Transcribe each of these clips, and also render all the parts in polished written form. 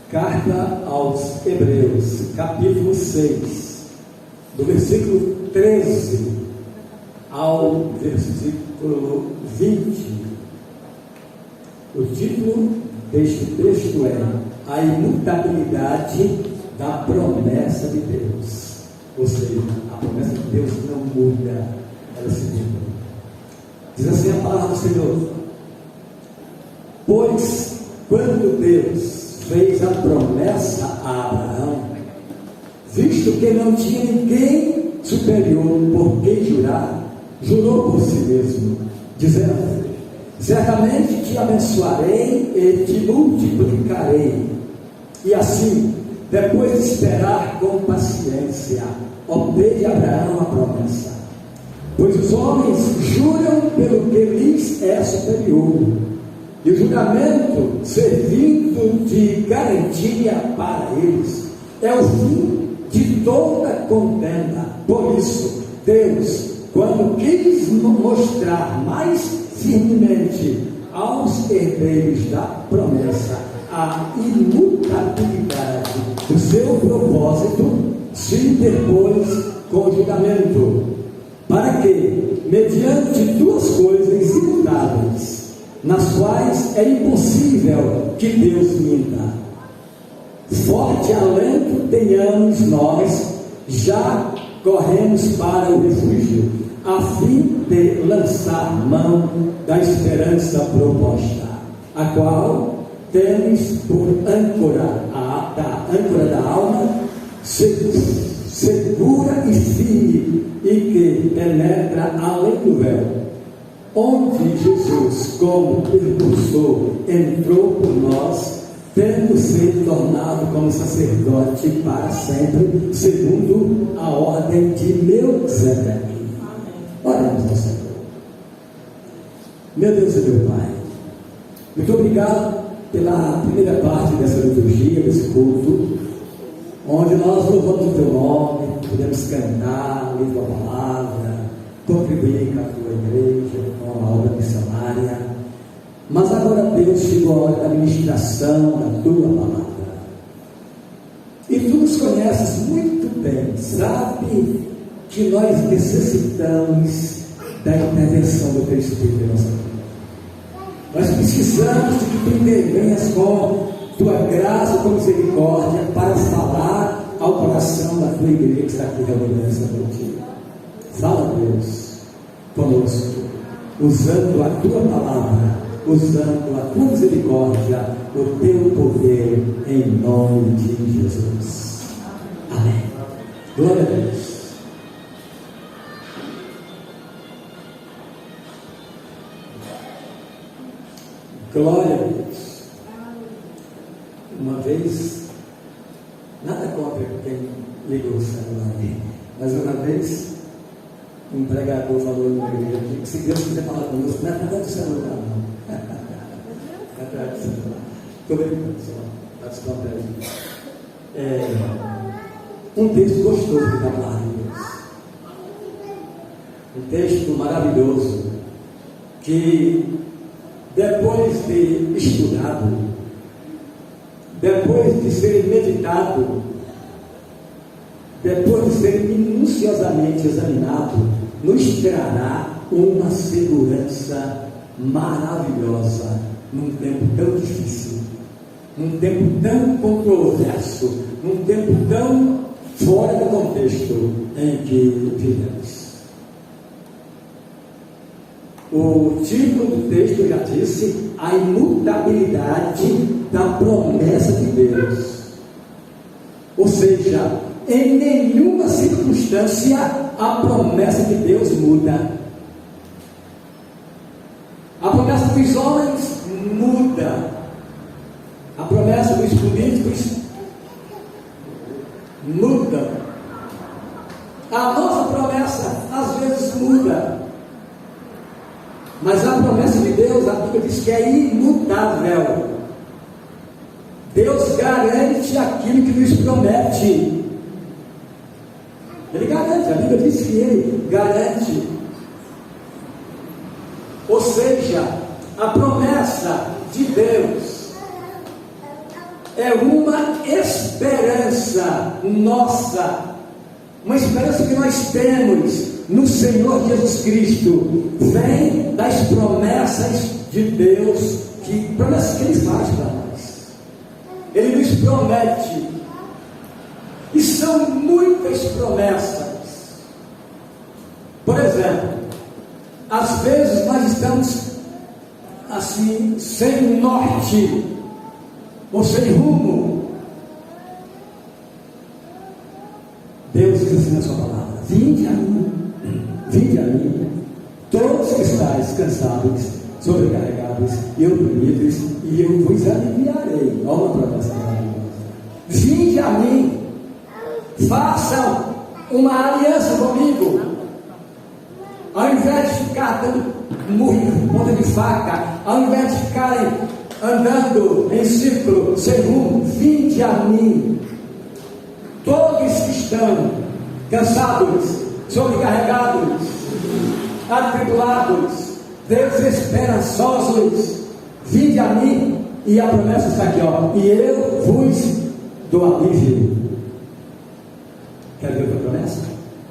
Carta aos Hebreus, capítulo 6, do versículo 13 ao versículo 20. O título deste texto é A Imutabilidade da Promessa de Deus. Ou seja, a promessa de Deus não muda, ela se muda. Diz assim a palavra do Senhor: pois quando Deus fez a promessa a Abraão, visto que não tinha ninguém superior por quem jurar, jurou por si mesmo, dizendo: certamente te abençoarei e te multiplicarei. E assim, depois de esperar com paciência, obteve Abraão a promessa. Pois os homens juram pelo que lhes é superior, e o juramento, servindo de garantia para eles, é o fim de toda contenda. Por isso, Deus, quando quis mostrar mais firmemente aos herdeiros da promessa a imutabilidade do seu propósito, se interpôs com o juramento, para que, mediante duas coisas imutáveis, nas quais é impossível que Deus minta, forte alento tenhamos nós, já corremos para o refúgio, a fim de lançar mão da esperança proposta, a qual temos por âncora, da âncora da alma, segura e firme, e que penetra além do véu, onde Jesus, como precursor, entrou por nós, tendo sido tornado como sacerdote para sempre, segundo a ordem de Melquisedeque. Oremos ao Senhor. Meu Deus e meu Pai, muito obrigado pela primeira parte dessa liturgia, desse culto, onde nós louvamos o Teu nome, podemos cantar, ler Tua palavra, contribuir com a Tua igreja, com a obra missionária. Mas agora, Deus, chegou a hora da ministração da Tua palavra. E Tu nos conheces muito bem, sabe que nós necessitamos da intervenção do Teu Espírito em nossa vida. Nós precisamos de que Tu intervenhas com Tua graça, com misericórdia, para falar ao coração da Tua igreja que está aqui reunida nessa noite. Fala, Deus, conosco, usando a Tua palavra, usando a Tua misericórdia, o Teu poder, em nome de Jesus. Amém. Glória a Deus. Glória a Deus. Uma vez, nada contra quem ligou o celular aí, mas uma vez, um pregador falou na igreja que se Deus quiser falar conosco, não é atrás do celular, não. É atrás do celular. Estou brincando, só está descontraído. Um texto gostoso da palavra de Deus. Um texto maravilhoso que, depois de estudado, depois de ser meditado, depois de ser minuciosamente examinado, nos trará uma segurança maravilhosa num tempo tão difícil, num tempo tão controverso, num tempo tão fora do contexto em que vivemos. O título do texto já disse: a imutabilidade da promessa de Deus. Ou seja, em nenhuma circunstância a promessa de Deus muda. A promessa dos homens muda. A promessa dos políticos muda. A nossa promessa às vezes muda. Mas a promessa de Deus, a Bíblia diz que é imutável. Deus garante aquilo que nos promete. Ele garante, a Bíblia diz que Ele garante. Ou seja, a promessa de Deus é uma esperança nossa, uma esperança que nós temos no Senhor Jesus Cristo, vem das promessas de Deus, promessas que Ele faz para nós. Ele nos promete, e são muitas promessas. Por exemplo, às vezes nós estamos assim, sem norte, ou sem rumo. Deus diz assim na sua palavra: vinde a mim, todos que estáis cansados, sobrecarregados e oprimidos, e eu vos aliviarei. Olha uma promessa maravilhosa. Vinde a mim, façam uma aliança comigo, ao invés de ficar dando murro, ponta de faca, ao invés de ficarem andando em círculo, sem rumo. Vinde a mim, todos que estão cansados, sobrecarregados, atribulados, desesperançosos, vinde a mim, e a promessa está aqui, ó, e eu vos dou alívio. Quer ver a promessa?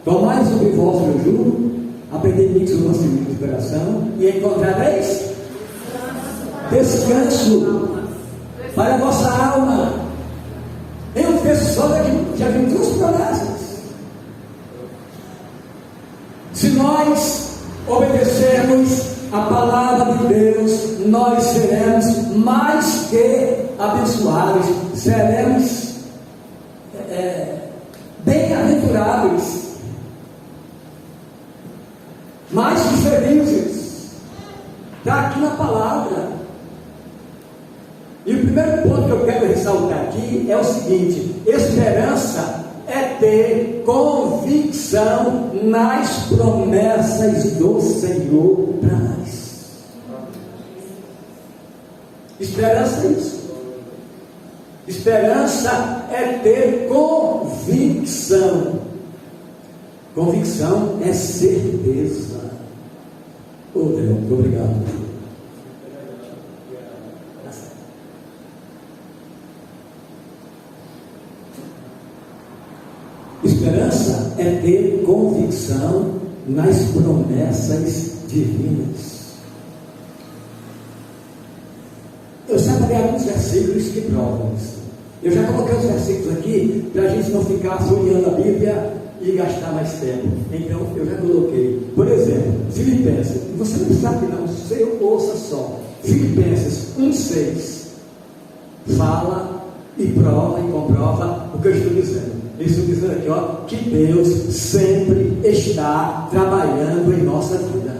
Tomai sobre vós o meu jugo, aprendei de mim que sou manso de coração, e encontrareis descanso para a vossa alma. Em um texto só já vimos duas promessas. Se nós obedecermos a palavra de Deus, nós seremos mais que abençoados, seremos bem-aventurados, mais que felizes. Está aqui na palavra. E o primeiro ponto que eu quero ressaltar aqui é o seguinte: esperança é ter convicção nas promessas do Senhor para nós. Esperança é isso. Esperança é ter convicção. Convicção é certeza. Oh Deus, muito obrigado. Esperança é ter convicção nas promessas divinas. Eu separei alguns versículos que provam isso. Eu já coloquei os versículos aqui para a gente não ficar folheando a Bíblia e gastar mais tempo. Então eu já coloquei. Por exemplo, Filipenses. Você não sabe não, você ouça só. Filipenses 1,6 fala e prova e comprova o que eu estou dizendo. Eu estou dizendo aqui, ó, que Deus sempre está trabalhando em nossa vida.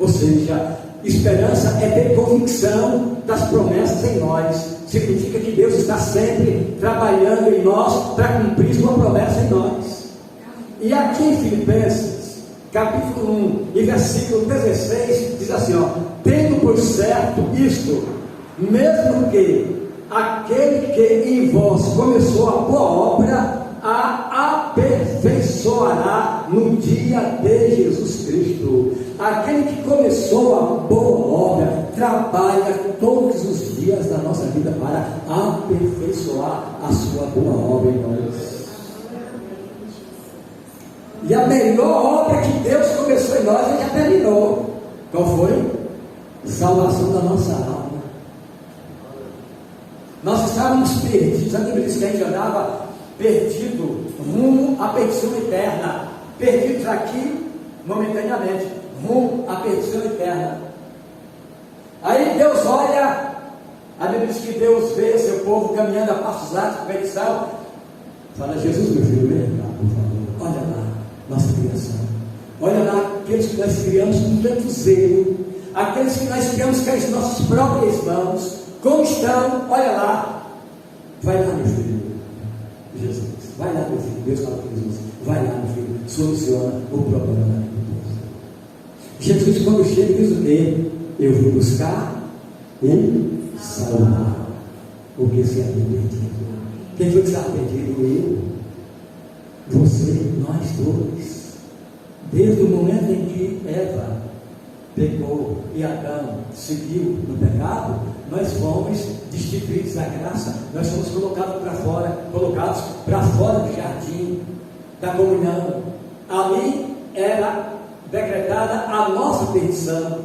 Ou seja, esperança é ter convicção das promessas em nós. Significa que Deus está sempre trabalhando em nós para cumprir sua promessa em nós. E aqui em Filipenses, capítulo 1 e versículo 16, diz assim, ó: tendo por certo isto, mesmo que aquele que em vós começou a boa obra, a aperfeiçoará no dia de Jesus Cristo. Aquele que começou a boa obra trabalha todos os dias da nossa vida para aperfeiçoar a sua boa obra em nós. E a melhor obra que Deus começou em nós, Ele já terminou. Qual foi? Salvação da nossa alma. Nós estávamos perdidos. A Bíblia diz que a gente andava perdido rumo à perdição eterna. Perdidos aqui momentaneamente, rumo à perdição eterna. Aí Deus olha, a Bíblia diz que Deus vê seu povo caminhando a passos largos de perdição. Fala: Jesus, meu filho, vem cá, por favor. Olha lá, nossa criação. Olha lá aqueles que nós criamos com tanto zelo, aqueles que nós criamos com as nossas próprias mãos. Como estão? Olha lá. Vai lá, meu filho. Jesus, vai lá, meu filho. Deus fala com Jesus. Vai lá, meu filho. Soluciona o problema da vida. Jesus, quando chega, diz o quê? Eu vim buscar e salvar o que se havia perdido. Quem foi que estava perdido? Eu. Você, nós dois. Desde o momento em que Eva pecou e Adão seguiu no pecado, nós fomos destituídos da graça, nós fomos colocados para fora do jardim da comunhão. Ali era decretada a nossa perdição.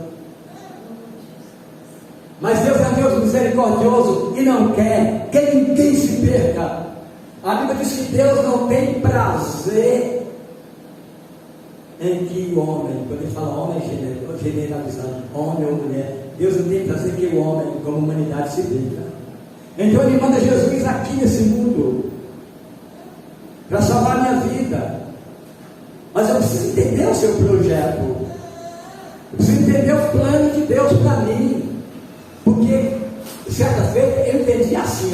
Mas Deus é Deus misericordioso e não quer que ninguém se perca. A Bíblia diz que Deus não tem prazer em que o homem, quando ele fala homem, generalizando, homem ou mulher, Deus não tem prazer que o homem, como humanidade, se perca. Então ele manda Jesus aqui nesse mundo para salvar a minha vida. Mas eu preciso entender o seu projeto. Eu preciso entender o plano de Deus para mim. Porque, certa feita, eu entendi assim,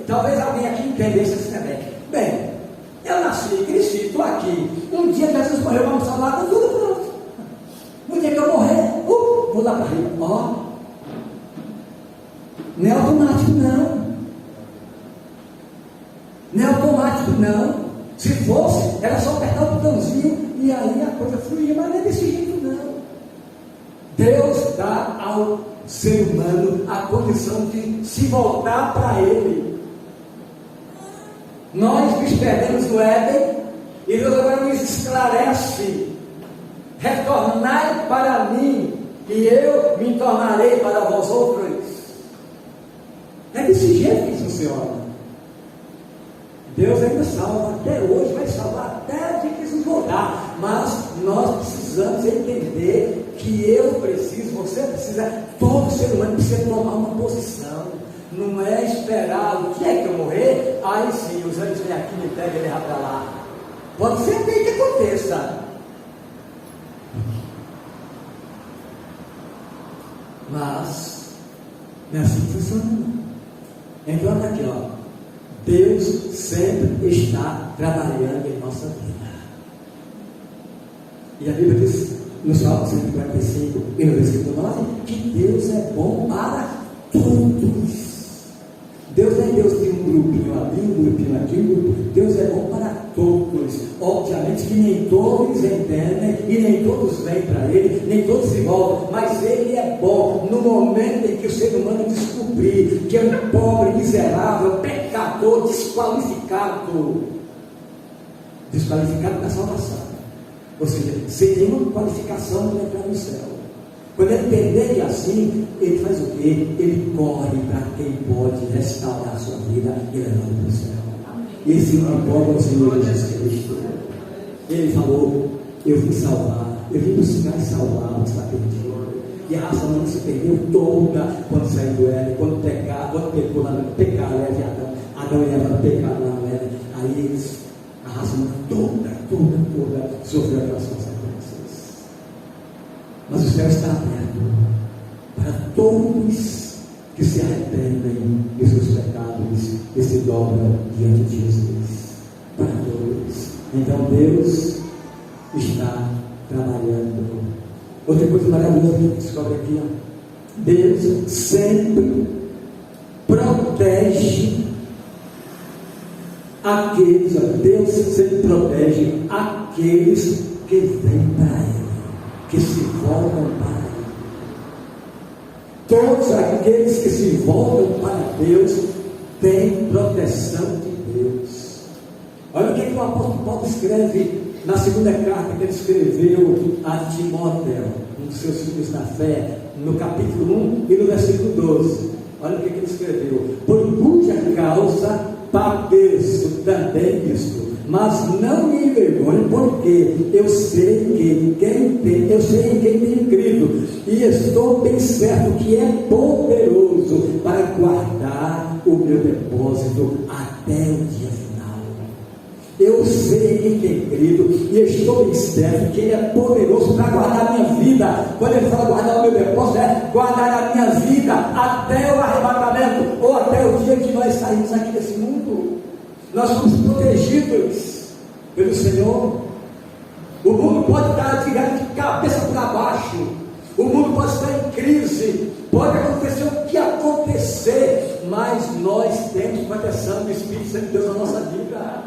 talvez alguém aqui entendesse assim também. Bem, eu nasci, cresci, estou aqui. Um dia Jesus morreu, vamos salvar, está tudo pronto. No dia que eu morrer, vou lá para riba. Não é automático, não. Não é automático, não. Se fosse, era só apertar o botãozinho e aí a coisa fluía, mas não é desse jeito, não. Deus dá ao ser humano a condição de se voltar para Ele. Nós nos perdemos no Éden e Deus agora nos esclarece: retornai para mim e eu me tornarei para vós outros. É desse jeito que isso funciona. Deus ainda salva até hoje, vai salvar até o dia que Jesus voltar. Mas nós precisamos entender que eu preciso, você precisa, todo ser humano precisa tomar uma posição. Não é esperar o dia que eu morrer, aí sim, os anjos vêm aqui, me pegam e levam para lá. Pode ser bem que aconteça. Mas não é assim que funciona. Então olha aqui, Deus sempre está trabalhando em nossa vida. E a Bíblia diz no Salmo 145 e no versículo 9 que Deus é bom para todos. Deus não é Deus de um grupinho ali, um grupinho aqui, um grupo. Deus é bom para todos. Obviamente que nem todos entendem e nem todos vêm para Ele, nem todos se voltam, mas Ele é bom no momento em que o ser humano descobrir que é um pobre, miserável, pecador, desqualificado da salvação. Ou seja, sem nenhuma qualificação para entrar no céu. Quando ele entender que é assim, ele faz o quê? Ele corre para quem pode restaurar a sua vida e levá-lo para o céu. E esse não pode é o Senhor Jesus Cristo. Ele falou: eu vim salvar, eu vim buscar e salvar o que está perdido. E a raça humana se perdeu toda quando saiu do Éden, quando pecou lá no pecado, Adão e Eva pecaram lá no Éden. Aí eles, a raça humana toda sofreu aquelas consequências. Mas o céu está aberto para todos que se arrependem de seus pecados e se dobram diante de Jesus. Para todos. Então Deus está trabalhando. Outra coisa maravilhosa que a gente descobre aqui, Deus sempre protege aqueles, Deus sempre protege aqueles que vêm para Ele, que se voltam para Ele. Todos aqueles que se voltam para Deus têm proteção de Deus. Olha o que o apóstolo Paulo escreve na segunda carta que ele escreveu a Timóteo, um dos seus filhos na fé, no capítulo 1 e no versículo 12. Olha o que ele escreveu: por cuja causa padeço também isto, mas não me envergonho, porque eu sei em quem tenho crido, e estou bem certo que é poderoso para guardar o meu depósito até o dia final. Eu sei em quem tenho crido, e estou bem certo que Ele é poderoso para guardar a minha vida. Quando Ele fala guardar o meu depósito, é guardar a minha vida até o arrebatamento, ou até o dia que nós saímos aqui desse mundo. Nós somos protegidos pelo Senhor. O mundo pode estar de cabeça para baixo, o mundo pode estar em crise, pode acontecer o que acontecer, mas nós temos proteção do Espírito Santo de Deus na nossa vida.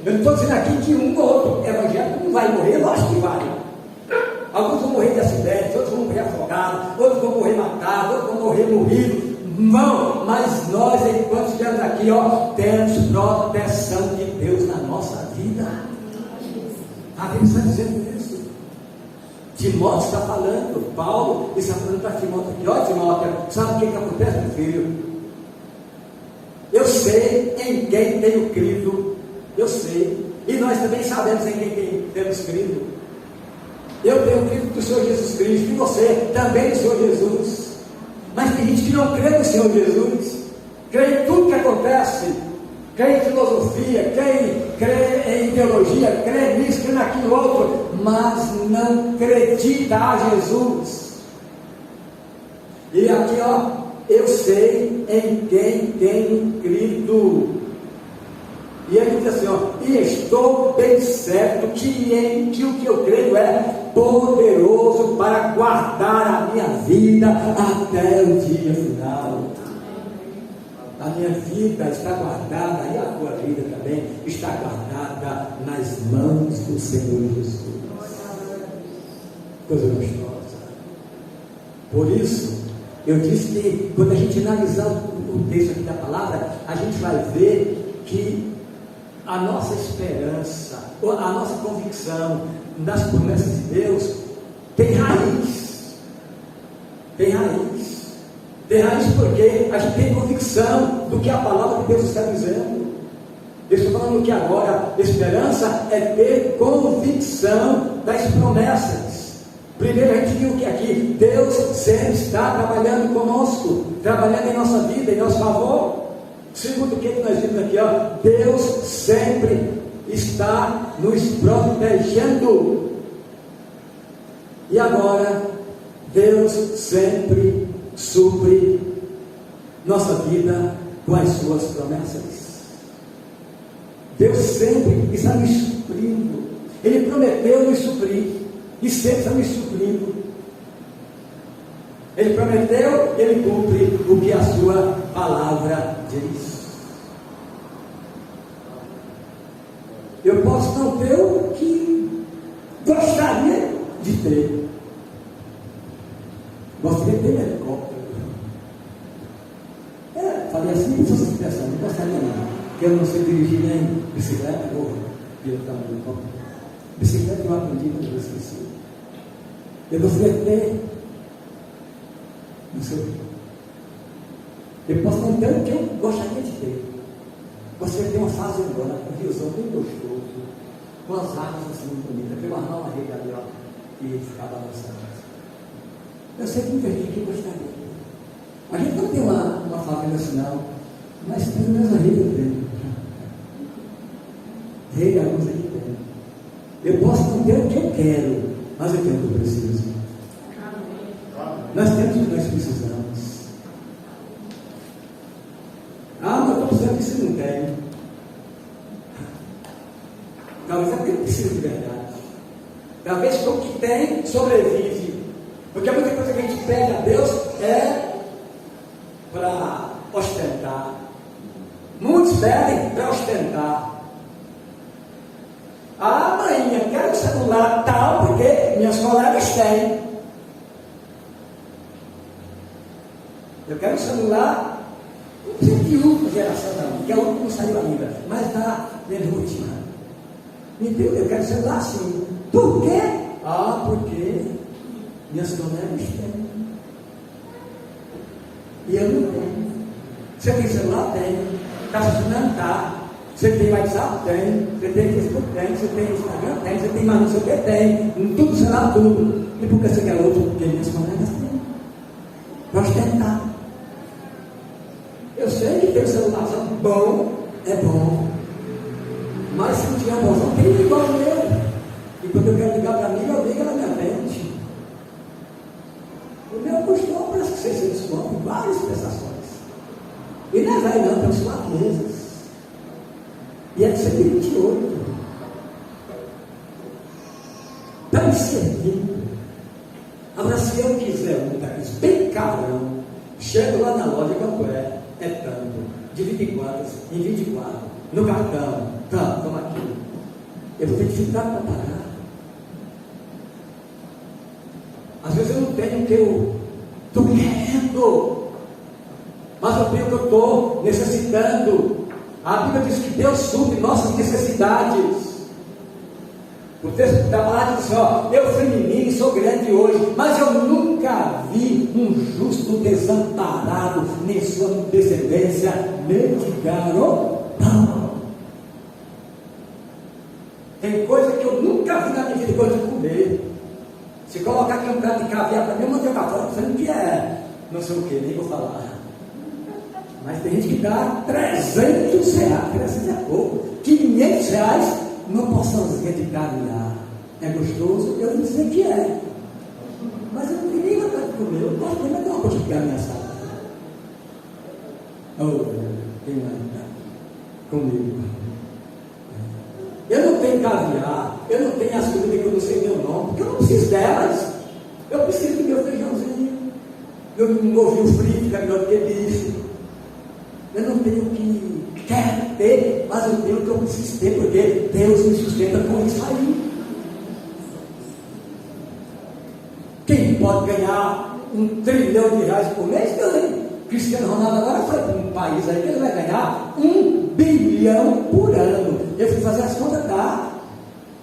Eu não estou dizendo aqui que um ou outro evangélico não vai morrer, lógico que vai. Alguns vão morrer de acidente, outros vão morrer afogados, outros vão morrer matados, outros vão morrer morridos. Não, mas nós, enquanto estivermos aqui, temos proteção de Deus na nossa vida. A Bíblia está dizendo isso. Timóteo está falando, Paulo está falando para Timóteo aqui: Timóteo, sabe o que acontece, meu filho? Eu sei em quem tenho crido, eu sei, e nós também sabemos em quem temos crido. Eu tenho crido do Senhor Jesus Cristo, e você também do Senhor Jesus. Mas tem gente que não crê no Senhor Jesus, crê em tudo que acontece, crê em filosofia, crê em ideologia, crê nisso, crê naquilo outro, mas não acredita a Jesus. E aqui, eu sei em quem tenho crido. E ele diz assim, e estou bem certo que o que eu creio é poderoso para guardar a minha vida até o dia final. A minha vida está guardada, e a tua vida também está guardada nas mãos do Senhor Jesus. Coisa gostosa. Por isso, eu disse que quando a gente analisar o texto aqui da palavra, a gente vai ver que a nossa esperança, a nossa convicção nas promessas de Deus tem raiz. Tem raiz. Tem raiz porque a gente tem convicção do que a palavra de Deus está dizendo. Eu estou falando que agora esperança é ter convicção das promessas. Primeiro a gente viu que aqui Deus sempre está trabalhando conosco, trabalhando em nossa vida, em nosso favor. Segundo o que nós vimos aqui, Deus sempre está nos protegendo. E agora, Deus sempre supre nossa vida com as suas promessas. Deus sempre está nos suprindo. Ele prometeu nos suprir e sempre está nos suprindo. Ele prometeu, ele cumpre o que a sua palavra diz. Eu posso não ter o que gostaria de ter. Gostaria de ter helicóptero. Falei assim, não fosse expressão, não gostaria não. Porque eu não sei dirigir nem bicicleta ou pilotar um helicóptero. Bicicleta eu aprendi, mas eu esqueci. Eu gostaria de ter. Não sei. Eu posso não ter o que eu gostaria de ter. Gostaria de ter uma fazendona, um riozão bem gostoso, com as árvores assim muito bonitas, pelo armar uma rede ali, e ficar balançando. Eu sei que muita gente aqui gostaria. A gente não tem uma fábrica nacional, mas pelo menos a rede eu tenho. Rede alguns aqui tem. Eu posso não ter o que eu quero, mas eu tenho o que eu preciso. Nós temos o que nós precisamos. Mas eu estou precisando que você não tem. Talvez é porque eu preciso de verdade. Talvez com o que tem, sobrevive. Porque muita coisa que a gente pede a Deus é para ostentar. Muitos pedem para ostentar. Mãe, eu quero um celular tal, porque minhas colegas têm. Eu quero um celular, não precisa de última geração não, que é o último que saiu ainda, mas da penúltima. Eu quero um celular assim. Por quê? Porque minhas colegas têm. E eu não tenho. Você tem celular? Tem. Está funcionando? Tá. Você tem WhatsApp? Tem. Você tem Facebook? Tem. Você tem Instagram? Tem. Você tem mais não sei o que? Tem. Tudo, celular, tudo. E por que você quer outro? Porque minhas colegas têm. Nós tentar. Eu sei que ter um celular bom é bom. Mas se não tiver bom, não tem igual o meu. E quando eu quero ligar para mim, eu ligo, ela me atende. O meu custou para 600 contos, várias prestações. E não é velho não, tem uns 4 meses. E é de 128. Está me servindo. Agora, se eu quiser um daqueles bem carão, chego lá na loja, quanto é? É tanto. De 24 em 24. No cartão. Toma aqui. Eu vou ter dificuldade para pagar. Às vezes eu não tenho o que eu estou querendo, mas eu tenho o que eu estou necessitando. A Bíblia diz que Deus supre nossas necessidades. O texto da palavra diz assim, ó, eu fui menino e sou grande hoje, mas eu nunca vi um justo desamparado, nem sua descendência mendigaram pão. Tem coisa que eu nunca vi na minha vida que eu de comer. Se colocar aqui um prato de caviar para mim, eu mandei uma fora, falando que é não sei o que, nem vou falar. Mas tem gente que dá R$300, 300 é pouco, R$500, não posso dizer de caviar. É gostoso? Eu não dizer que é. Mas eu não tenho nem vontade de comer, eu posso comer uma coisa de carne assada. Oh, tem uma comigo. Eu não tenho caviar, eu não tenho as comidas que eu não sei meu nome, porque eu não preciso delas. Eu preciso do meu feijãozinho, meu ovinho frito, que é melhor do que bife. Eu não tenho o que quero ter, mas eu tenho o que eu preciso ter, porque Deus me sustenta com isso aí. Quem pode ganhar R$1 trilhão por mês, ganha. Cristiano Ronaldo agora foi para um país aí que ele vai ganhar R$1 bilhão por ano. Eu fui fazer as contas, dá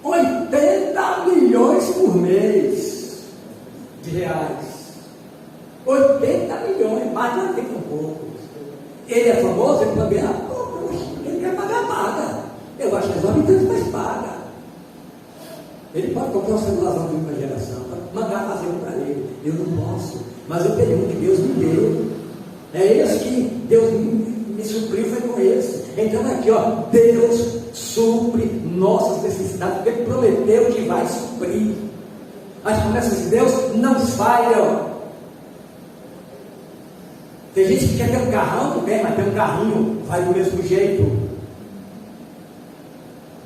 80 milhões por mês de reais. 80 milhões, mais de 80 um pouco. Ele é famoso, ele também, ele quer pagar, paga. Eu acho que exorbitante, mas paga. Ele pode comprar um celularzão de última geração, mandar fazer um para ele. Eu não posso, mas eu tenho um que Deus me deu. É esse que Deus me supriu, foi com esse. Então aqui, ó, Deus supre nossas necessidades, porque Ele prometeu que vai suprir. As promessas de Deus não falham. Tem gente que quer ter um carrão, não tem, mas tem um carrinho, vai do mesmo jeito.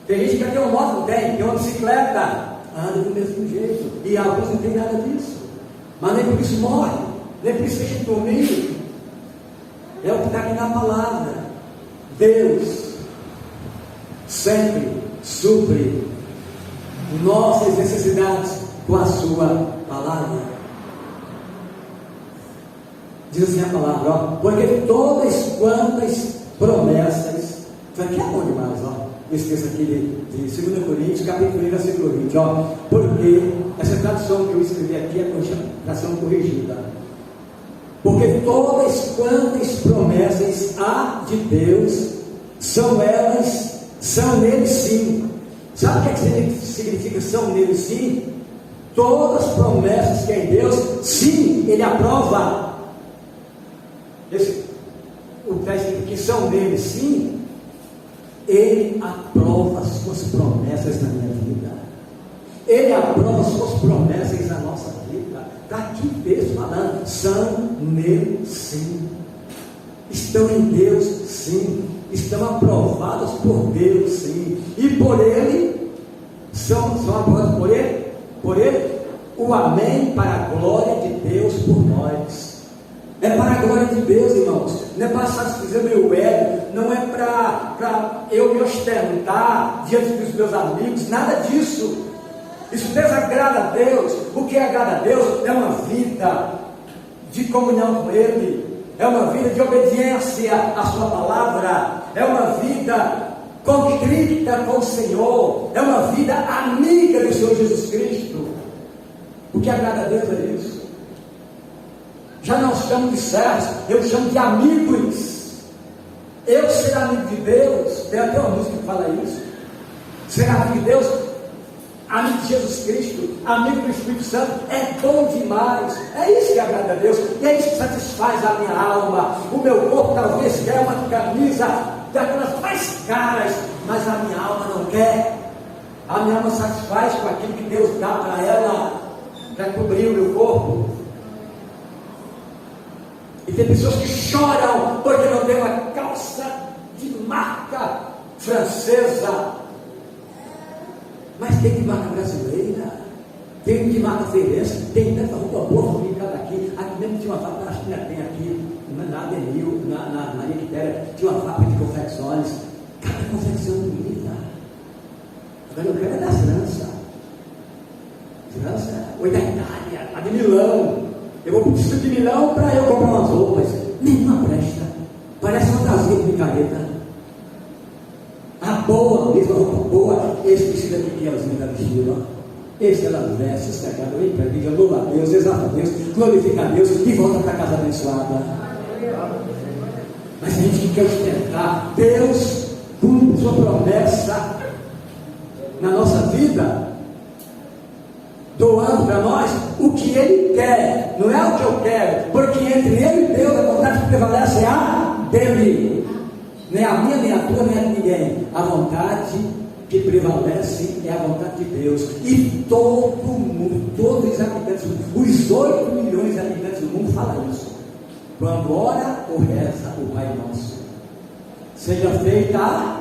Tem gente que quer ter uma moto, não tem uma bicicleta, anda do mesmo jeito. E alguns não tem nada disso. Mas nem por isso morre, nem por isso deixa de dormir. É o que está aqui na palavra. Deus sempre supre nossas necessidades com a sua palavra. Diz assim a palavra, ó, porque todas quantas promessas, isso aqui é bom demais, ó. Esse texto aqui de 2 Coríntios, capítulo 1, versículo 20, ó, porque essa tradução que eu escrevi aqui é a tradução corrigida. Porque todas quantas promessas há de Deus, são nele sim. Sabe o que significa são nele sim? Todas as promessas que é em Deus, sim, Ele aprova. O texto que são nele sim, Ele aprova as suas promessas na minha vida. Ele aprova as suas promessas na nossa vida. Está aqui mesmo falando, são nele sim. Estão em Deus sim. Estão aprovadas por Deus sim. E por Ele, são aprovadas por Ele, o amém para a glória de Deus por nós. É para a glória de Deus, irmãos. Não é para satisfazer meu ego, não é para eu me ostentar diante dos meus amigos, nada disso. Isso desagrada a Deus. O que agrada a Deus é uma vida de comunhão com Ele, é uma vida de obediência à Sua palavra, é uma vida contrita com o Senhor, é uma vida amiga do Senhor Jesus Cristo. O que agrada a Deus é isso. Já não chamo de servos, eu chamo de amigos. Eu ser amigo de Deus, tem até uma música que fala isso. Ser amigo de Deus, amigo de Jesus Cristo, amigo do Espírito Santo, é bom demais. É isso que agrada a Deus, e é isso que satisfaz a minha alma. O meu corpo talvez quer uma camisa daquelas mais caras, mas a minha alma não quer. A minha alma satisfaz com aquilo que Deus dá para ela, para cobrir o meu corpo. E tem pessoas que choram porque não tem uma calça de marca francesa, mas tem de marca brasileira, tem de marca feirense, tem tanta roupa boa fabricada aqui. Aqui mesmo tinha uma fábrica, acho que ainda tem aqui, na Avenil, na Maria Quitéria, tinha uma fábrica de confecções, cada confecção bonita. Agora eu quero é da França, ou da Itália, a de Milão. a boa, mesmo a roupa boa, esse vestido aqui que elas me vestiram, esse ela veste, sossegado, vem para a vida, louva a Deus, exalta a Deus, glorifica a Deus e volta para casa abençoada. Mas a gente quer ostentar. Deus cumpre sua promessa na nossa vida, doando para nós o que Ele quer, não é o que eu quero, porque entre Ele e Deus a vontade que prevalece é a dele, nem a minha, nem a tua, nem a de ninguém. A vontade que prevalece é a vontade de Deus. E todo mundo, todos os habitantes do mundo, os 8 milhões de habitantes do mundo falam isso. Quando ora ou reza o Pai Nosso, seja feita a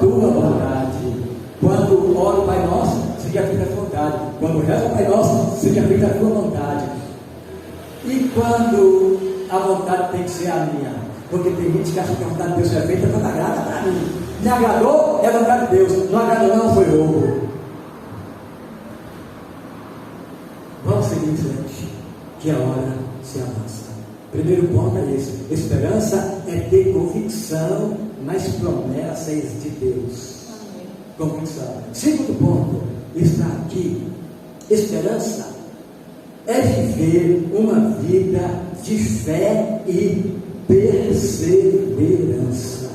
tua vontade. Quando ora o Pai Nosso, seja feita a tua vontade. Quando reza o Pai Nosso, seja feita a tua vontade. E quando a vontade tem que ser a minha? Porque tem gente que acha que a vontade de Deus é feita quando agrada para mim. Me agradou, é a vontade de Deus. Não agradou, não, foi roubo. Vamos seguir em frente, que a hora se avança. Primeiro ponto é esse: esperança é ter convicção nas promessas de Deus. Convicção. Segundo ponto está aqui: esperança é viver uma vida de fé e perseverança.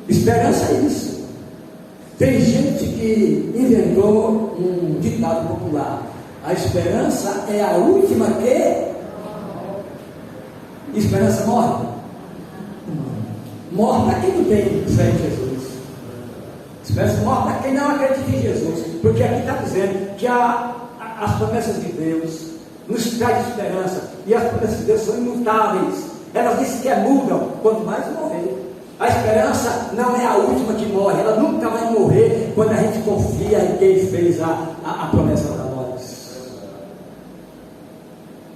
Esperança é isso. Tem gente que inventou um ditado popular: a esperança é a última que... Esperança morre? Morre para quem não tem fé em Jesus. Esperança morre para quem não acredita em Jesus. Porque aqui está dizendo que as promessas de Deus nos traz esperança. E as promessas de Deus são imutáveis. Elas dizem que mudam, quanto mais morrer. A esperança não é a última que morre. Ela nunca vai morrer quando a gente confia em quem fez a promessa para nós.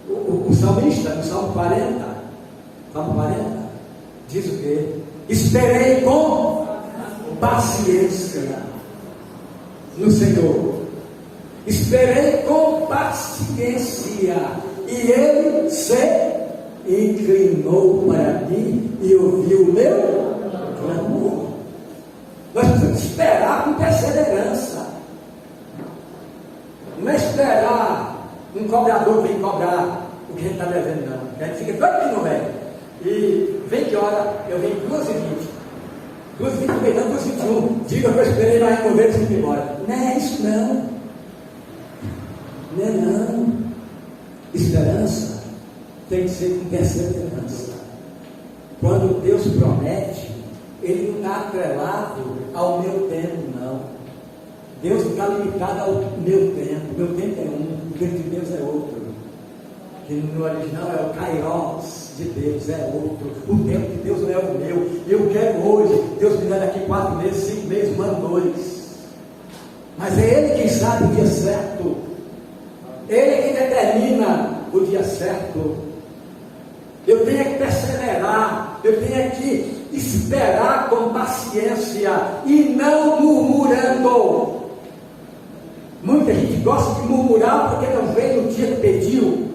O salmista, no Salmo 40, diz o quê? Esperei com paciência no Senhor. Esperei com paciência, e Ele se inclinou para mim e ouviu o meu clamor. Nós precisamos esperar com perseverança. Não é esperar um cobrador vir cobrar o que a gente está devendo, não. A gente fica doido que não vem. E vem que hora? Eu venho 2h20. 2h20, não, 2h21. Diga que eu esperei lá remover e ir embora. Não é isso, não. Não é não. Esperança tem que ser com perseverança. Quando Deus promete, Ele não está atrelado ao meu tempo, não. Deus não está limitado ao meu tempo. Meu tempo é um, o tempo de Deus é outro. Que no original é o Kairos de Deus, é outro. O tempo de Deus não é o meu. Eu quero hoje, Deus me dá daqui 4 meses, 5 meses, 1 ano, 2. Mas é Ele quem sabe o dia certo. Ele é quem determina o dia certo. Eu tenho que perseverar, eu tenho que esperar com paciência e não murmurando. Muita gente gosta de murmurar porque não veio no dia que pediu.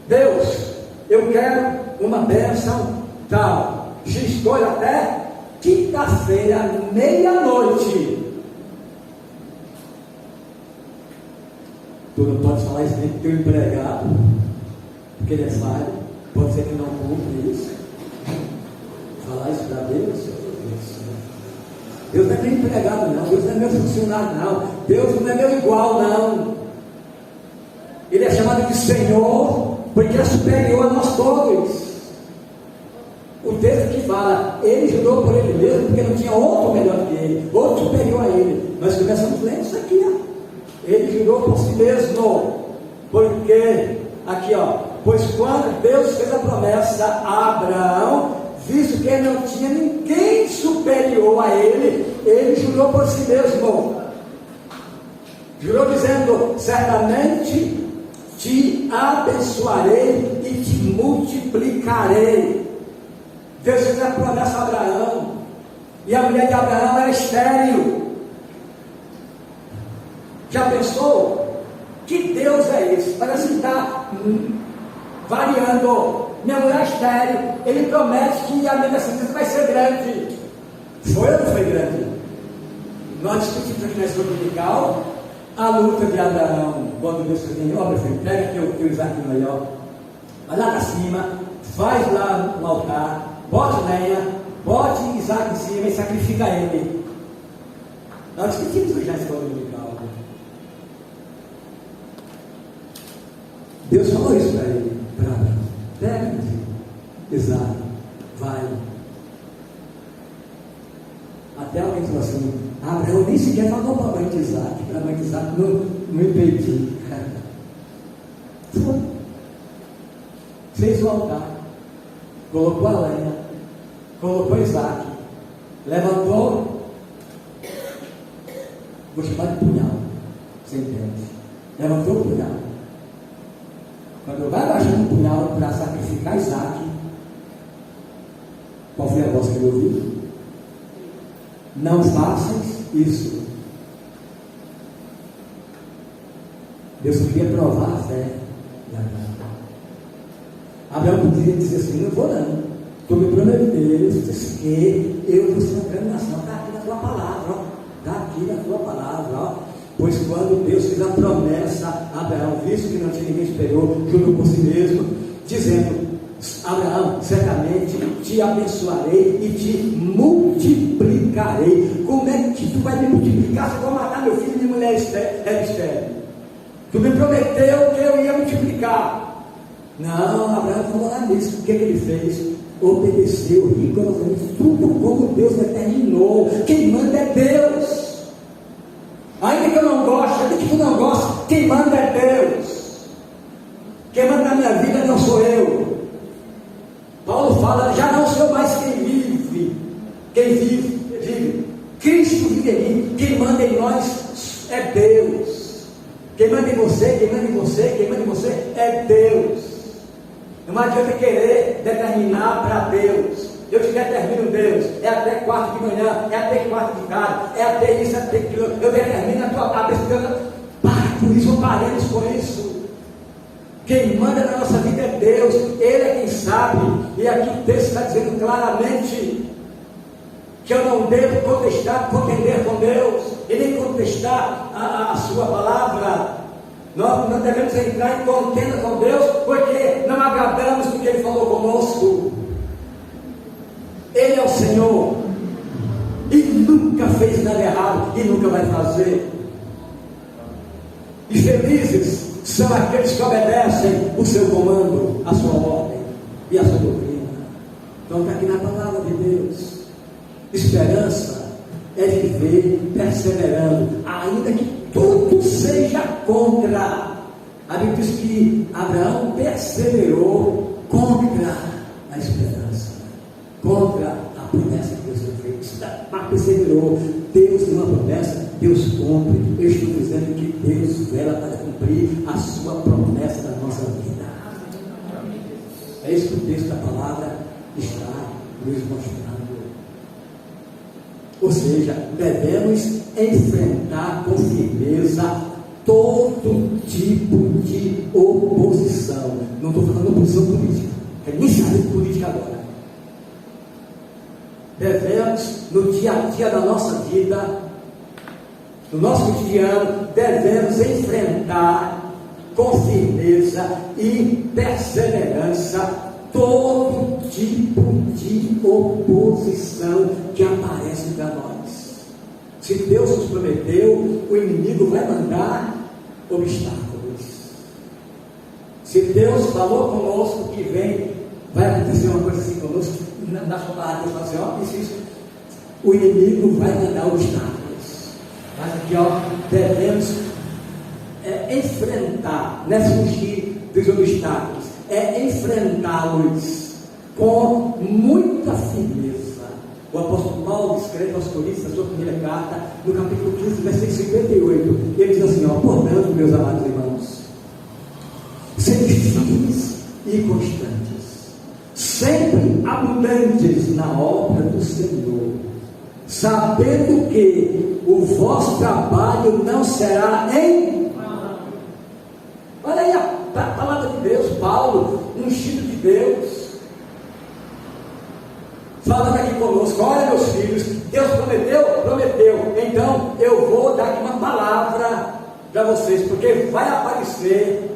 Deus, eu quero uma bênção tal. Já estou até quinta-feira, meia-noite. Tu não pode falar isso nem porque o empregado, porque ele é falho, pode ser que não cumpra isso. Falar isso para Deus, Deus não é meu empregado, não. Deus não é meu funcionário, não. Deus não é meu igual, não. Ele é chamado de Senhor, porque é superior a nós todos. O texto que fala, Ele jurou por Ele mesmo, porque não tinha outro melhor que Ele, outro superior a Ele. Nós começamos lendo isso aqui, ó. Ele jurou por si mesmo, porque, aqui ó, pois quando Deus fez a promessa a Abraão, visto que ele não tinha ninguém superior a ele, ele jurou por si mesmo. Jurou dizendo, certamente te abençoarei e te multiplicarei. Deus fez a promessa a Abraão, e a mulher de Abraão era estéril. Já pensou? Que Deus é esse? Parece que está variando. Minha mulher estéril, Ele promete que a minha descendência vai ser grande. Foi ou não foi grande? Nós discutimos aqui na escola dominical a luta de Abraão, quando Deus disse: ó, meu filho, pega teu Isaac maior, vai lá para cima, faz lá no altar, bote lenha, bote Isaac em cima e sacrifica ele. Nós discutimos aqui na escola dominical. Deus falou isso para ele, para Abraão: pega, meu filho, Isaac, vai. Até alguém falou assim: Abraão nem sequer falou para a mãe de Isaac, para a mãe de Isaac não impedir. Foi. Fez o altar, colocou a lenha, colocou Isaac, levantou, vou chamar de punhal, você entende? Levantou o punhal. Quando vai baixando o punhal para sacrificar Isaac, qual foi a voz que ele ouviu? Não faças isso. Deus queria provar a fé de Abraão. Abraão podia dizer assim: não vou não. Tu me prometeu que eu vou ser uma grande nação. Está aqui na tua palavra, ó. Está aqui na tua palavra, ó. Pois quando Deus fez a promessa a Abraão, visto que não tinha ninguém esperou, jurou por si mesmo, dizendo: Abraão, certamente te abençoarei e te multiplicarei. Como é que tu vai me multiplicar se eu vou matar meu filho e minha mulher estéril? Tu me prometeu que eu ia multiplicar. Não, Abraão falou lá nisso. O que ele fez? Obedeceu rigorosamente tudo como Deus determinou. Quem manda é Deus. Ainda que eu não goste, ainda que tu não goste, quem manda é Deus. Quem manda na minha vida não sou eu. Paulo fala: já não sou mais quem vive. Quem vive. Cristo vive em mim. Quem manda em nós é Deus. Quem manda em você, quem manda em você, quem manda em você é Deus. Não adianta querer determinar para Deus. Eu te determino Deus. É até 4 de manhã, é até 4 de tarde, é até isso, é até aquilo. Eu determino a tua cabeça. Para com isso, paremos com isso. Quem manda na nossa vida é Deus. Ele é quem sabe. E aqui o texto está dizendo claramente que eu não devo contender com Deus e nem contestar a sua palavra. Nós não devemos entrar em contenda com Deus, porque não agradamos do que Ele falou conosco. Ele é o Senhor e nunca fez nada errado e nunca vai fazer. E felizes são aqueles que obedecem o seu comando, a sua ordem e a sua doutrina. Então está aqui na palavra de Deus. Esperança é viver perseverando, ainda que tudo seja contra. A Bíblia diz que Abraão perseverou contra a esperança, contra a promessa que Deus tinha feito. Mas perseverou. Deus tem uma promessa, Deus cumpre. Eu estou dizendo que Deus vela para cumprir a sua promessa na nossa vida. É isso que o texto da palavra está nos mostrando. Ou seja, devemos enfrentar com firmeza todo tipo de oposição. Não estou falando de oposição política, nem saber de política agora. Devemos, no dia a dia da nossa vida, no nosso cotidiano, devemos enfrentar com firmeza e perseverança todo tipo de oposição que aparece para nós. Se Deus nos prometeu, o inimigo vai mandar obstáculos. Se Deus falou conosco que vai acontecer uma coisa assim conosco, na sua palavra Deus fala assim: ó, isso, o inimigo vai mandar obstáculos. Mas aqui, ó, devemos enfrentar, não é fugir dos obstáculos, é enfrentá-los com muita firmeza. O apóstolo Paulo escreve aos Coríntios, na sua primeira carta, no capítulo 15, versículo 58, ele diz assim: ó, portanto, meus amados irmãos, sede firmes e constantes, sempre abundantes na obra do Senhor, sabendo que o vosso trabalho não será em vão. Olha aí a palavra de Deus, Paulo, ungido de Deus. falando aqui conosco: olha, meus filhos, Deus prometeu? Prometeu. Então eu vou dar aqui uma palavra para vocês, porque vai aparecer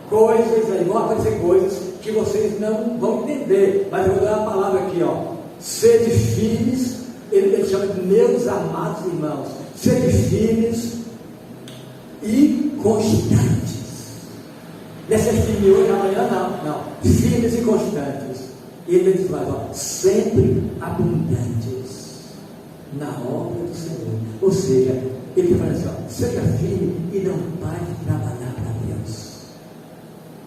coisas aí, vão aparecer coisas que vocês não vão entender, mas eu vou dar uma palavra aqui, ó: sede firmes. Ele chama de meus amados irmãos, sede firmes e constantes. Não é ser firme hoje, amanhã não, firmes e constantes. E ele diz mais, ó: sempre abundantes na obra do Senhor. Ou seja, ele fala assim, ó: seja firme e não pare de trabalhar para Deus.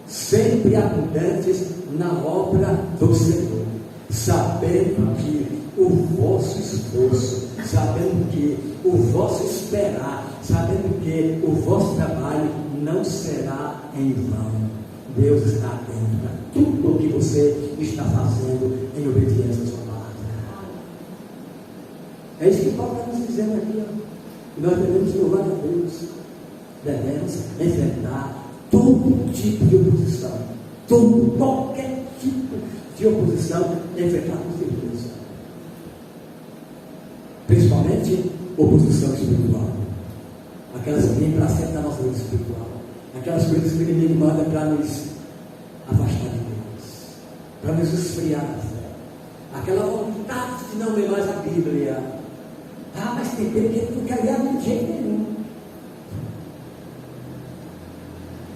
Sempre abundantes na obra do Senhor, sabendo que o vosso esforço, sabendo que o vosso esperar, sabendo que o vosso trabalho não será em vão. Deus está atento para tudo o que você está fazendo em obediência à sua palavra. É isso que Paulo está nos dizendo aqui, ó. Nós devemos louvar a Deus, devemos enfrentar todo tipo de oposição, qualquer tipo de oposição, enfrentar com certeza. Principalmente oposição espiritual, aquelas que vêm para acertar a nossa vida espiritual, aquelas coisas que o inimigo manda para nos afastar de Deus, para nos esfriar na fé, aquela vontade de não ler mais a Bíblia. Mas tem tempo que ele não quer ler de jeito nenhum.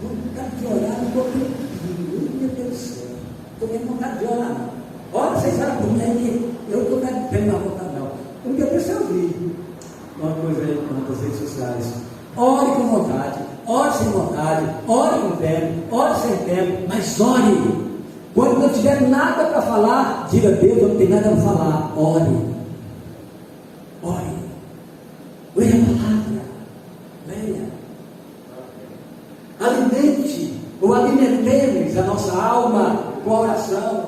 Vontade de orar, não estou tendo, meu Deus do céu, estou tendo vontade de orar, não. Ora, vocês oram por mim aí, eu estou tendo uma vontade, não. Um dia desse eu vi uma coisa aí nas redes sociais: ore com vontade, ore sem vontade, ore com tempo, ore sem tempo, mas ore. Quando não tiver nada para falar, diga: Deus, eu não tenho nada para falar. Ore. Leia a palavra. Leia. Alimentemos a nossa alma com a oração.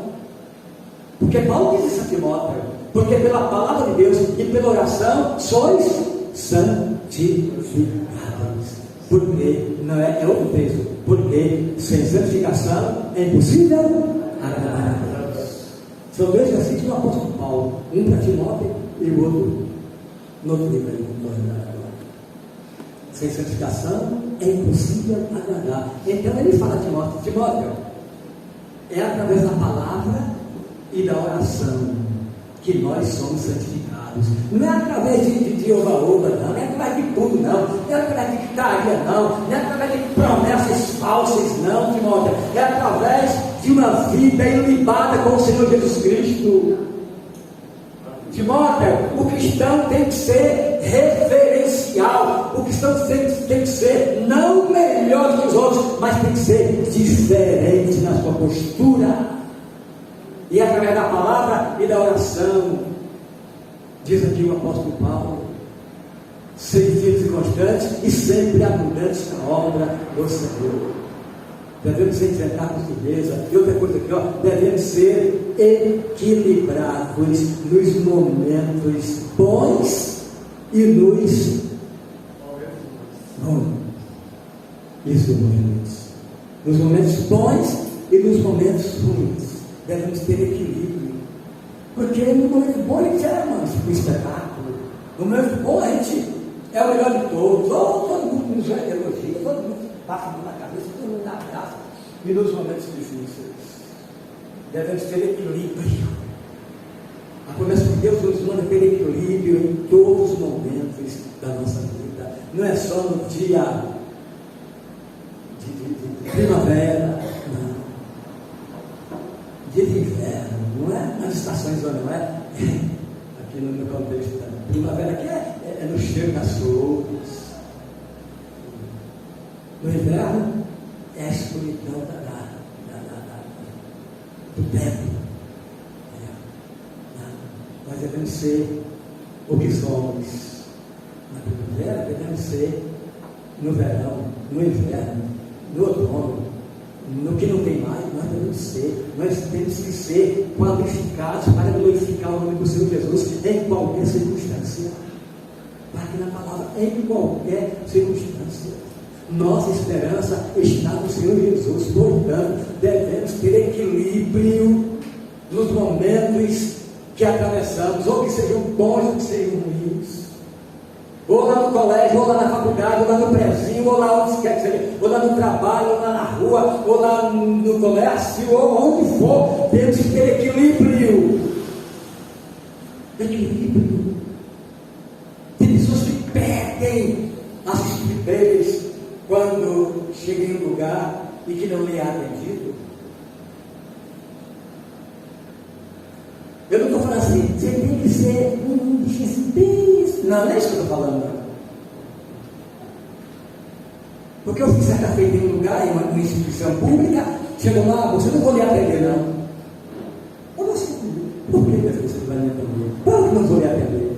Porque Paulo diz isso a Timóteo: porque pela palavra de Deus e pela oração sois santificados. Porque, não é outro texto, porque sem santificação é impossível agradar a Deus. São dois versículos do apóstolo Paulo, um para Timóteo e o outro no outro livro aí, não vou lembrar agora. Sem santificação é impossível agradar. Então ele fala a Timóteo, é através da palavra e da oração que nós somos santificados. Não é através de oba-oba, não é através de tudo, não é através de gritaria, não é através de promessas falsas, não, Timóteo. É através de uma vida ilibada com o Senhor Jesus Cristo. Timóteo, o cristão tem que ser referencial, o cristão tem que ser não melhor que os outros, mas tem que ser diferente na sua postura. E através da palavra e da oração, diz aqui o apóstolo Paulo: sede firmes e constantes e sempre abundantes na obra do Senhor. Devemos enfrentar com firmeza. E outra coisa aqui, devemos ser equilibrados nos momentos bons e nos ruins. Isso, nos momentos bons e nos momentos ruins. Devemos ter equilíbrio, porque no momento bom a gente é um espetáculo, no momento bom a gente é o melhor de todos, todo mundo nos elogia, todo mundo passa a mão na cabeça, todo mundo dá abraço, e nos momentos difíceis devemos ter equilíbrio. A promessa de Deus nos manda ter equilíbrio em todos os momentos da nossa vida, não é só no dia de primavera, não. Dia de inverno, não é nas estações, não é aqui no contexto da primavera, aqui é no cheiro das flores. No inverno é a escuridão do tempo. Nós devemos ser o que somos na primavera, devemos ser no verão, no inverno, no outono. No que não tem mais, nós temos que ser qualificados para glorificar o nome do Senhor Jesus em qualquer circunstância. Para que na palavra, em qualquer circunstância, nossa esperança está no Senhor Jesus. Portanto, devemos ter equilíbrio nos momentos que atravessamos, ou que sejam bons ou que sejam ruins, ou lá no colégio, ou lá na faculdade, ou lá no prezinho, ou lá onde quer que seja, ou lá no trabalho, ou lá na rua, ou lá no comércio, ou onde for, temos que ter equilíbrio. Equilíbrio. Tem pessoas que perdem as estupidez quando chegam em um lugar e que não lhe é atendido. Eu não estou falando assim, você tem que ser um X. Não é isso que eu estou falando, não. Porque eu fui certa feita em um lugar, em uma instituição pública, chegou lá, você não vou lhe atender, não. Eu não sei, por que você vai me atender? Por que não vou lhe atender?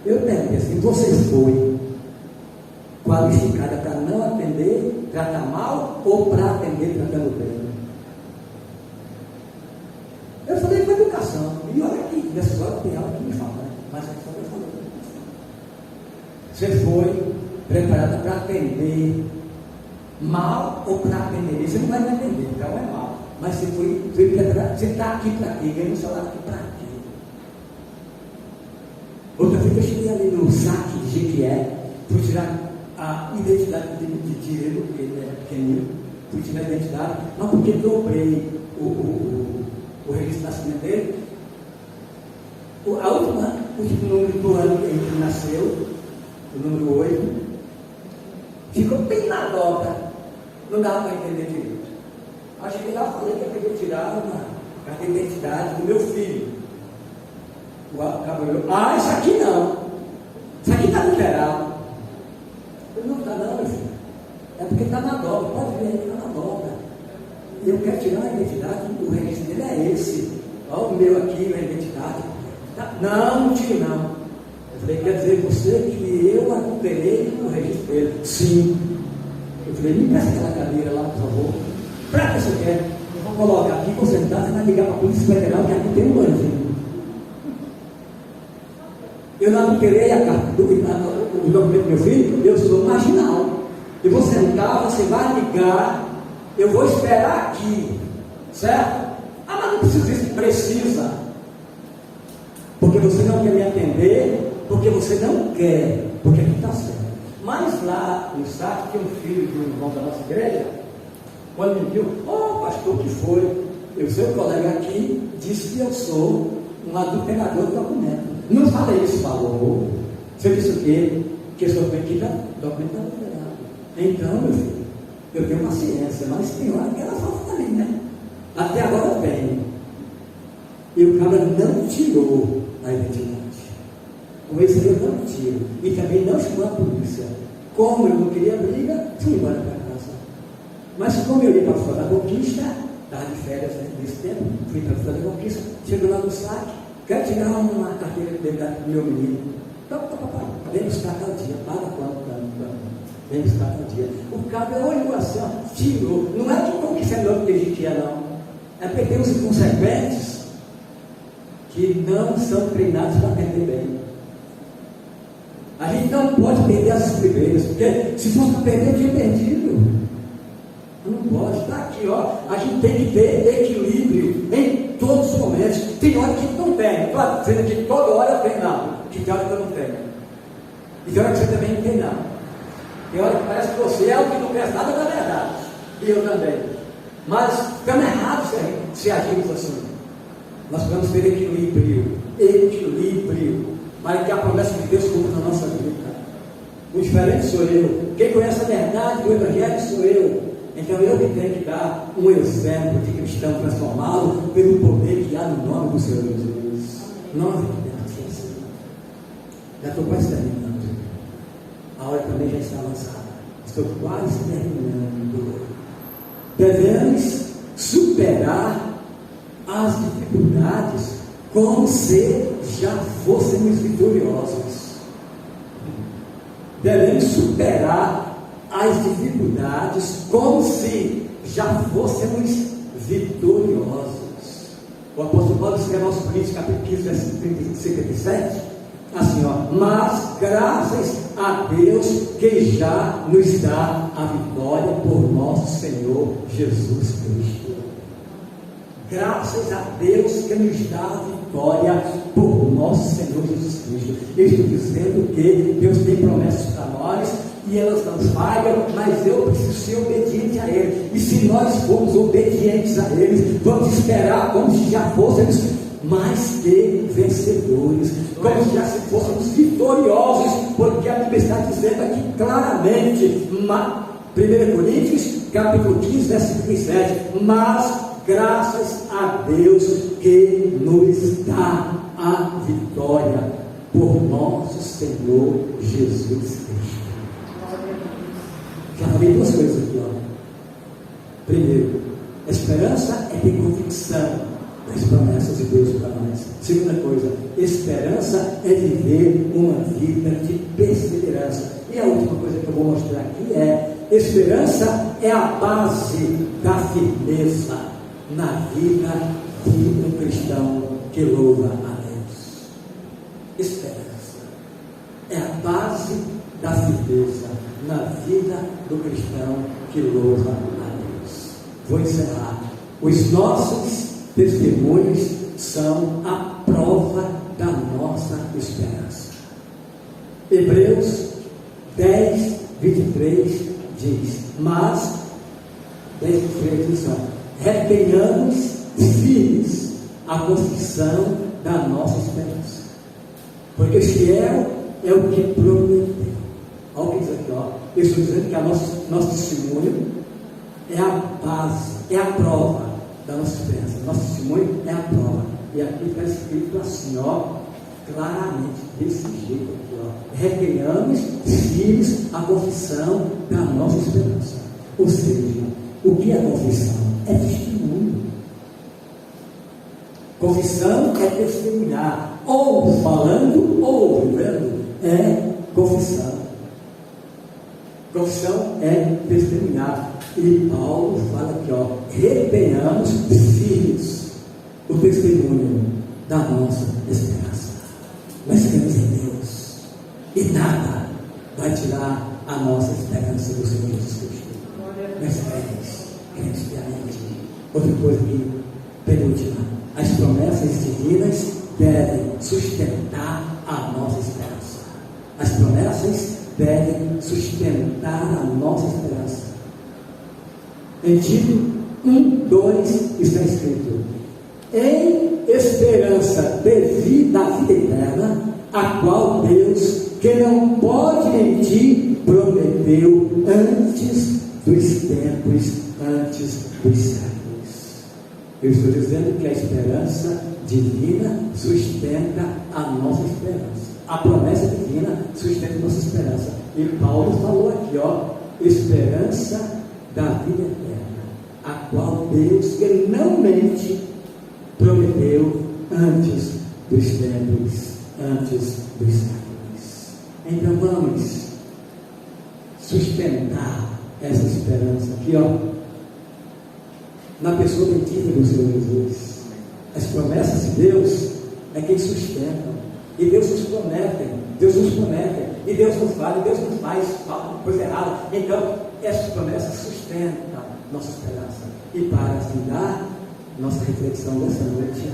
Eu perguntei assim, você foi qualificada para não atender, tratar mal, ou para atender tratando bem? Eu falei com a educação, e olha aqui, nessa hora tem algo que me fala, né? Mas a história falou. Você foi preparada para atender mal ou para atender? Você não vai me atender, então é mal. Mas você foi preparada, você está aqui para quê? Ganhando salário aqui para quê? Outra vez eu cheguei ali no saque de Jequié, fui tirar a identidade de Diego, porque ele era pequenino, fui tirar a identidade, mas porque dobrei o registro de nascimento dele, a última, o número do ano que ele nasceu, o número 8, ficou bem na dobra, não dava para entender direito. Aí cheguei lá e falei que eu queria tirar a carta de identidade do meu filho. O cabelo, isso aqui não, isso aqui está literal. Eu não está não, meu filho, é porque está na dobra, pode ver, está na dobra. Eu quero tirar a identidade, o registro dele é esse. Olha o meu aqui, a identidade. Não tire não. Eu falei, quer dizer você que eu adulterei o registro dele? Sim. Eu falei, me peça aquela cadeira lá, por favor. Para que você quer? Eu vou colocar aqui, você vai ligar para a Polícia Federal, que aqui tem um anjo. Eu não adulterei o documento do meu filho, eu sou marginal. Eu vou sentar, você vai ligar. Eu vou esperar aqui, certo? Mas não precisa disso, precisa. Porque você não quer me atender, porque você não quer, porque aqui está certo. Mas lá no site tem um filho de um irmão da nossa igreja, quando me viu, pastor, que foi? Eu, seu colega aqui, disse que eu sou um adulterador do documento. Não falei isso, falou. Você disse o quê? Que esse documento está adulterado. Então, meu filho, eu tenho paciência, mas tem hora que ela falta também, né? Até agora tem. E o cara não tirou a identidade. Com esse eu não tiro. E também não chamou a polícia. Como eu não queria briga, fui embora para casa. Mas como eu ia para fora da Conquista, estava de férias nesse tempo, fui para fora da Conquista, chego lá no saque, quero tirar uma carteira de identidade do meu menino. Vem buscar tal dia, paga quanto? Vem buscar tal dia. O cara olhou assim, tirou. Não é que Conquista é melhor do que Jequié, não. É porque tem os inconsequentes que não são treinados para atender bem. A gente não pode perder as primeiras, porque se fosse para perder, eu tinha perdido. Não pode, está aqui, a gente tem que ter equilíbrio em todos os momentos. Tem hora que não tem, não estou dizendo que toda hora eu tenho, não, que tem hora que eu não tenho. E tem hora que você também não tem, não. Tem hora que parece que você é o que não pensa nada da verdade, e eu também. Mas estamos errados se agirmos assim. Nós vamos ter equilíbrio, para que a promessa de Deus cumpra na nossa vida. O diferente sou eu. Quem conhece a verdade do Evangelho sou eu. Então eu que tenho que dar um exemplo de cristão transformado pelo poder que há no nome do Senhor Jesus. Nós é assim. Já estou quase terminando. A hora também já está avançada. Estou quase terminando. Devemos superar as dificuldades como se já fôssemos vitoriosos. Devemos superar as dificuldades como se já fôssemos vitoriosos. O apóstolo Paulo escreve aos Coríntios, capítulo 15, versículo 57, assim, mas graças a Deus que já nos dá a vitória por nosso Senhor Jesus Cristo. Graças a Deus que nos dá a vitória vitória por nosso Senhor Jesus Cristo. Eu estou dizendo que Deus tem promessas para nós e elas não falham, mas eu preciso ser obediente a Ele. E se nós formos obedientes a Ele, vamos esperar como se já fôssemos mais que vencedores, como se já fôssemos vitoriosos, porque a Bíblia está dizendo aqui claramente, 1 Coríntios, capítulo 15, versículo 27, mas graças a Deus que nos dá a vitória por nosso Senhor Jesus Cristo. Já falei duas coisas aqui, ó. Primeiro, a esperança é ter convicção das promessas de Deus para nós. Segunda coisa, esperança é viver uma vida de perseverança. E a última coisa que eu vou mostrar aqui é: esperança é a base da firmeza na vida de um cristão que louva a Deus. Esperança é a base da firmeza na vida do cristão que louva a Deus. Vou encerrar. Os nossos testemunhos são a prova da nossa esperança. Hebreus 10, 23 diz: mas 10, 23 diz: retenhamos firmes a confissão da nossa esperança, porque fiel é o que prometeu. Olha o que diz aqui, ó. Eu estou dizendo que nosso testemunho é a base, é a prova da nossa esperança. Nosso testemunho é a prova. E aqui está escrito assim, ó, claramente, desse jeito aqui, ó: retenhamos firmes a confissão da nossa esperança. Ou seja, o que é confissão? É testemunho. Confissão é testemunhar, ou falando ou vivendo, é confissão. Confissão é testemunhar. E Paulo fala aqui, ó: retenhamos firmes o testemunho da nossa esperança. Nós cremos em Deus e nada vai tirar a nossa esperança do Senhor Jesus Cristo. Nós cremos piamente. Outra coisa aqui, penúltima: as promessas divinas devem sustentar a nossa esperança. As promessas devem sustentar a nossa esperança. Em Tito 1, 2 está escrito: em esperança devido à vida eterna, a qual Deus, que não pode mentir, prometeu antes dos tempos, antes dos séculos. Eu estou dizendo que a esperança divina sustenta a nossa esperança. A promessa divina sustenta a nossa esperança. E Paulo falou aqui, ó: esperança da vida eterna, a qual Deus, que não mente, prometeu antes dos tempos, antes dos séculos. Então vamos sustentar essa esperança aqui, ó, na pessoa bendita do Senhor Jesus. As promessas de Deus é quem sustenta. E Deus nos promete, e Deus nos fala, e Deus nos faz coisa errada. Então, essas promessas sustentam nossa esperança. E para findar nossa reflexão dessa noite,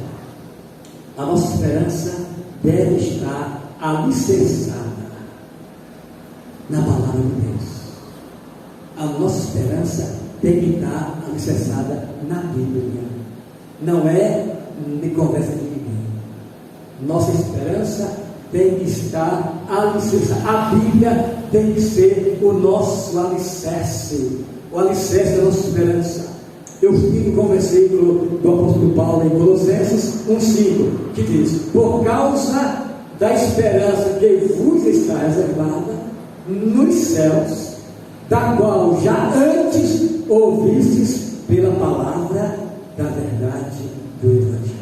a nossa esperança deve estar alicerçada na palavra de Deus. A nossa esperança tem que estar alicerçada na Bíblia. Não é de conversa de ninguém. Nossa esperança tem que estar alicerçada. A Bíblia tem que ser o nosso alicerce, o alicerce da nossa esperança. Eu fico com o versículo do apóstolo Paulo em Colossenses 1,5, que diz: por causa da esperança que vos está reservada nos céus, da qual já antes ouvistes pela palavra da verdade do Evangelho.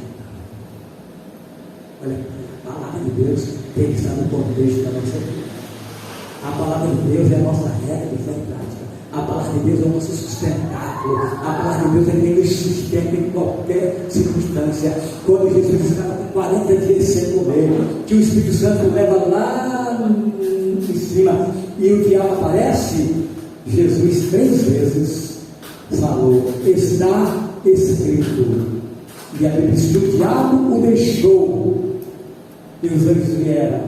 Olha, a palavra de Deus tem que estar no contexto da nossa vida. A palavra de Deus é a nossa regra de fé e prática. A palavra de Deus é o nosso sustentáculo. A palavra de Deus é quem nos sustenta em qualquer circunstância. Quando Jesus estava 40 dias sem comer, que o Espírito Santo leva lá em cima e o diabo aparece, Jesus 3 vezes falou: está escrito. E a Bíblia diz que o diabo o deixou, e os anjos vieram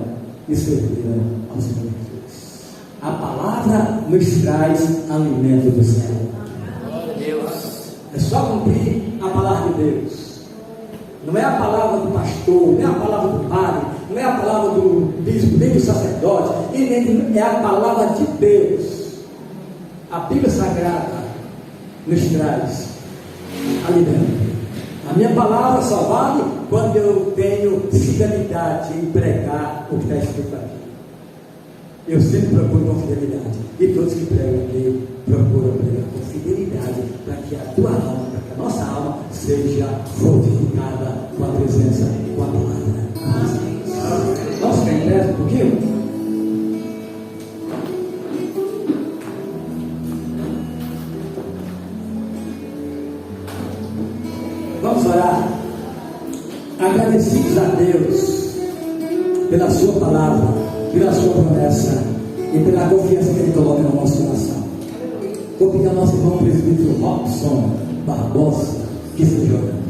e serviram ao Senhor Jesus. A palavra nos traz alimento do céu. É só cumprir a palavra de Deus. Não é a palavra do pastor, não é a palavra do padre, não é a palavra do bispo, nem do sacerdote, e nem é a palavra de Deus. A Bíblia Sagrada nos traz alimento. A minha palavra só vale quando eu tenho fidelidade em pregar o que está escrito aqui. Eu sempre procuro com fidelidade. E todos que pregam aqui procuram pregar com fidelidade para que a tua alma, para que a nossa alma seja fortificada com a presença, com a palavra. Vamos ficar em pé um pouquinho? Vamos orar, agradecidos a Deus pela sua palavra, pela sua promessa e pela confiança que Ele coloca no nosso coração. Vou pedir ao nosso irmão presbítero Robson Barbosa que seja orando.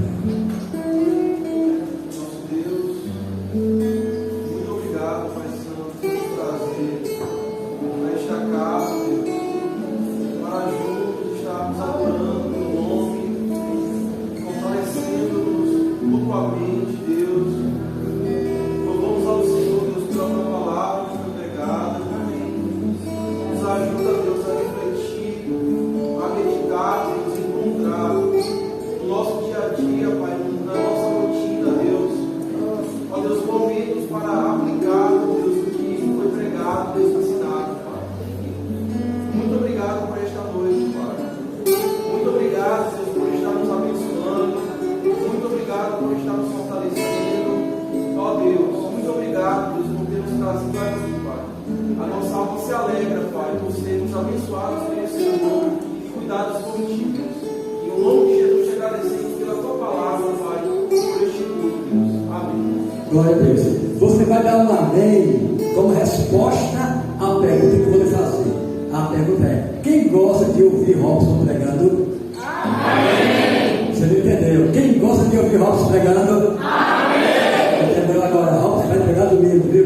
Glória a Deus. Você vai dar um amém como resposta à pergunta que eu vou lhe fazer. A pergunta é: quem gosta de ouvir Robson pregando? Amém. Você não entendeu? Quem gosta de ouvir Robson pregando? Amém. Entendeu agora? Robson vai pregar domingo, viu?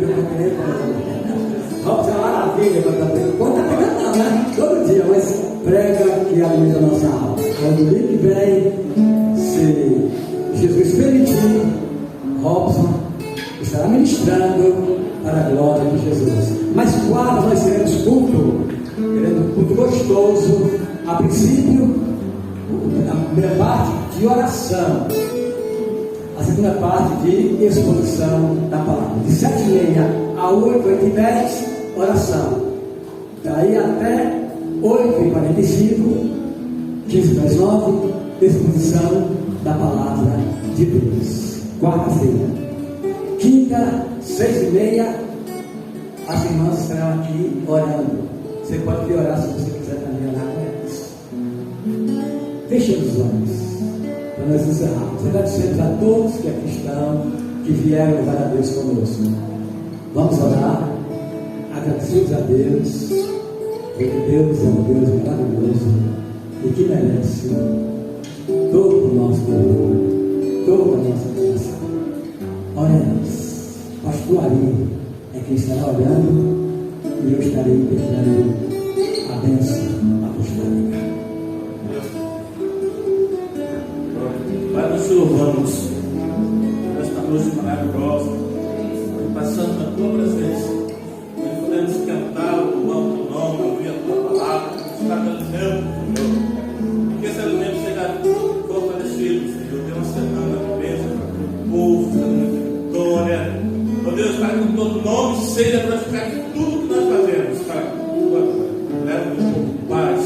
Robson é uma maravilha quando está pregando. Quando está pregando não, né? Todo dia, mas prega e alimenta a nossa alma. Quando o domingo que vem, se Jesus permitir, Robson estará ministrando para a glória de Jesus. Mas quando nós teremos culto, culto gostoso, a princípio, a primeira parte de oração, a segunda parte de exposição da palavra, de 7h30 a 8h10, oração, daí até 8h45, 15h09, exposição da palavra de Deus. Quarta-feira. Quinta, 6h30, as irmãs estarão aqui orando. Você pode vir orar se você quiser também orar com elas. Feche os olhos para nós encerrarmos. Agradecemos a todos que aqui estão, que vieram louvar a Deus conosco. Vamos orar, agradecidos a Deus, porque Deus é um Deus maravilhoso e que merece todo o nosso louvor, toda a nossa adoração. Oremos. Pastor Ari é quem estará orando e eu estarei pedindo a bênção apostólica. Pai, nós te louvamos nesta noite maravilhosa, passando na tua presença, onde podemos cantar, louvar o teu nome, ouvir a tua palavra, buscar teu alimento, Senhor. E que esse alimento seja fortalecido, Senhor. Dê uma semana de bênção para o povo, semana de vitória. Ó Deus, Pai, com todo nome seja glorificado em tudo que nós fazemos, Pai. Leva-nos com paz,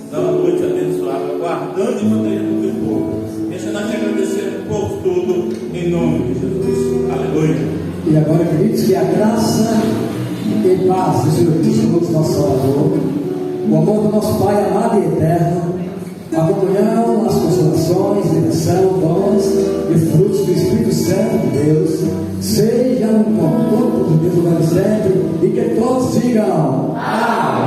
dá uma noite abençoada, guardando e protegendo o teu povo. Deixa nós te agradecer o povo todo, em nome de Jesus. Aleluia. E agora, queridos, que a graça e paz do Senhor Cristo, nosso Salvador, o amor do nosso Pai amado e eterno, a comunhão, as consolações, direção, dons e frutos do Espírito Santo de Deus, sejam com todos os dias do sempre, e que todos digam amém.